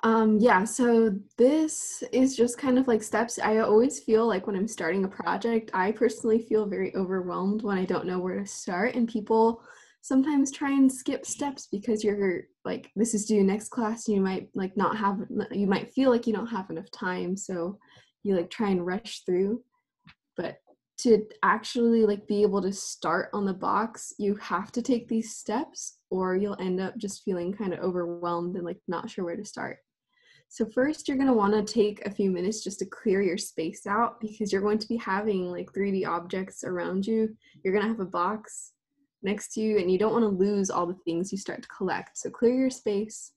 Yeah, so this is just kind of like steps. I always feel like when I'm starting a project, I personally feel very overwhelmed when I don't know where to start. And people sometimes try and skip steps because you're like, this is due next class. You might like not have, you might feel like you don't have enough time. So you like try and rush through. But to actually like be able to start on the box, you have to take these steps or you'll end up just feeling kind of overwhelmed and like not sure where to start. So first, you're going to want to take a few minutes just to clear your space out because you're going to be having like 3D objects around you. You're going to have a box next to you and you don't want to lose all the things you start to collect. So clear your space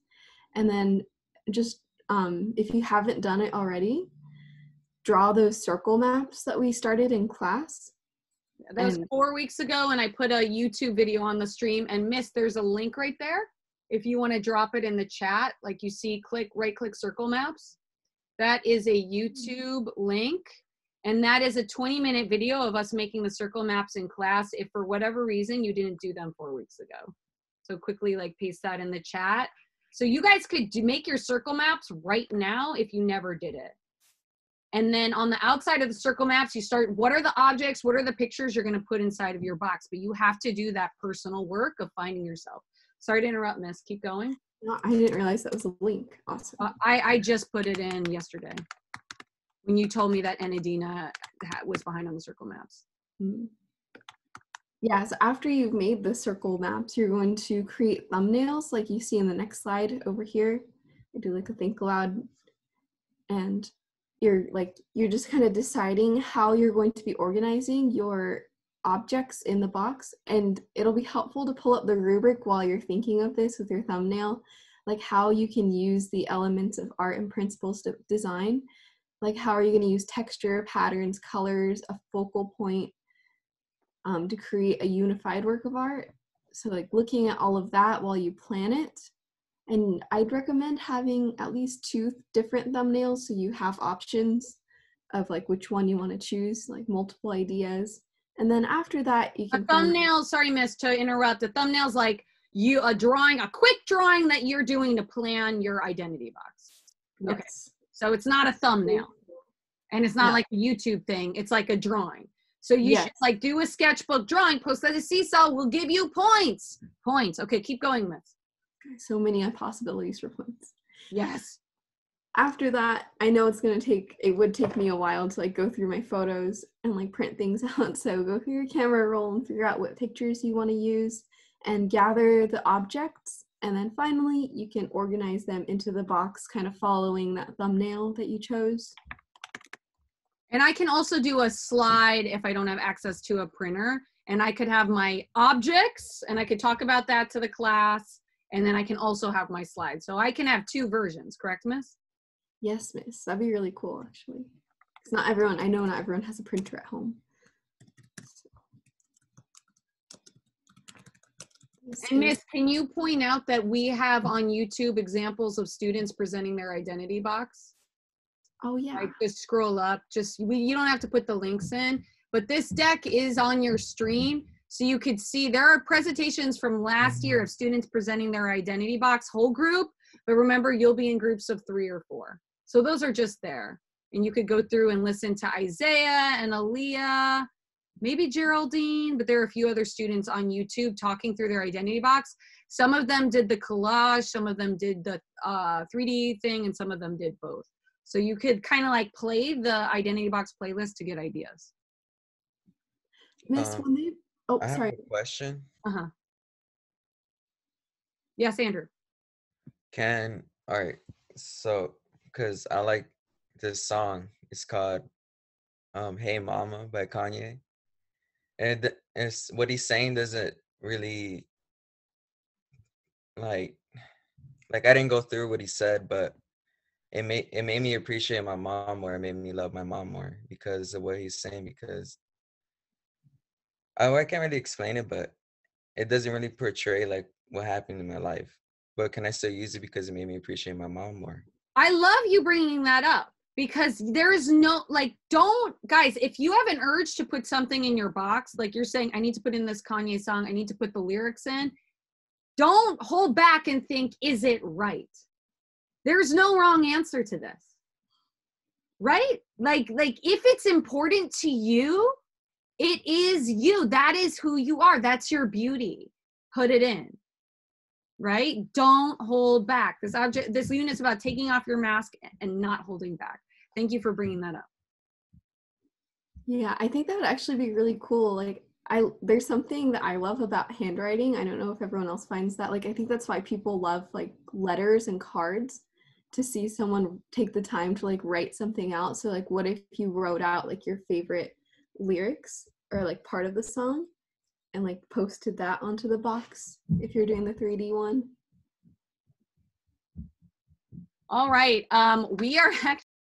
and then just if you haven't done it already, draw those circle maps that we started in class. That was 4 weeks ago, and I put a YouTube video on the stream. And Miss, there's a link right there. If you want to drop it in the chat, like you see, right-click circle maps. That is a YouTube link, and that is a 20-minute video of us making the circle maps in class if for whatever reason you didn't do them 4 weeks ago. So quickly like paste that in the chat. So you guys could make your circle maps right now if you never did it. And then on the outside of the circle maps, you start, what are the objects, what are the pictures you're going to put inside of your box? But you have to do that personal work of finding yourself. Sorry to interrupt, Miss. Keep going. No, I didn't realize that was a link. Awesome. I just put it in yesterday when you told me that Enadina was behind on the circle maps. Mm-hmm. Yeah, so after you've made the circle maps, you're going to create thumbnails like you see in the next slide over here. I do like a think aloud, and you're just kind of deciding how you're going to be organizing your objects in the box, and it'll be helpful to pull up the rubric while you're thinking of this with your thumbnail, like how you can use the elements of art and principles of design, like how are you going to use texture, patterns, colors, a focal point to create a unified work of art. So like looking at all of that while you plan it. And I'd recommend having at least 2 different thumbnails so you have options of like which one you want to choose, like multiple ideas. And then after that, you can— A thumbnail, sorry, Miss, to interrupt. The thumbnail's like a quick drawing that you're doing to plan your identity box. Yes. Okay. So it's not a thumbnail. And it's not like a YouTube thing. It's like a drawing. So you should like do a sketchbook drawing, post that to Seesaw, we'll give you points. Points. Okay, keep going, Miss. So many possibilities for points. Yes. After that, I know it would take me a while to like go through my photos and like print things out. So go through your camera roll and figure out what pictures you want to use and gather the objects. And then finally, you can organize them into the box, kind of following that thumbnail that you chose. And I can also do a slide if I don't have access to a printer. And I could have my objects and I could talk about that to the class. And then I can also have my slides. So I can have 2 versions, correct, Miss? Yes, Miss. That'd be really cool, actually. Because I know not everyone has a printer at home. And Miss, can you point out that we have on YouTube examples of students presenting their identity box? Oh yeah. Like just scroll up, you don't have to put the links in, but this deck is on your screen. So you could see there are presentations from last year of students presenting their identity box whole group, but remember you'll be in groups of 3 or 4. So those are just there. And you could go through and listen to Isaiah and Aaliyah, maybe Geraldine, but there are a few other students on YouTube talking through their identity box. Some of them did the collage, some of them did the 3D thing, and some of them did both. So you could kind of like play the identity box playlist to get ideas. Miss, I have a question. Yes, Andrew. All right. So, because I like this song. It's called Hey Mama by Kanye. And it's what he's saying doesn't really like I didn't go through what he said, but it made me appreciate my mom more. It made me love my mom more because of what he's saying, because I can't really explain it, but it doesn't really portray like what happened in my life. But can I still use it because it made me appreciate my mom more? I love you bringing that up because there is no, guys, if you have an urge to put something in your box, like you're saying, I need to put in this Kanye song, I need to put the lyrics in, don't hold back and think, is it right? There's no wrong answer to this. Right? Like if it's important to you, it is you. That is who you are. That's your beauty. Put it in. Right? Don't hold back. This unit is about taking off your mask and not holding back. Thank you for bringing that up. Yeah, I think that would actually be really cool. Like there's something that I love about handwriting. I don't know if everyone else finds that. Like I think that's why people love like letters and cards, to see someone take the time to like write something out. So like what if you wrote out like your favorite lyrics or like part of the song and like posted that onto the box if you're doing the 3D one? All right. We are actually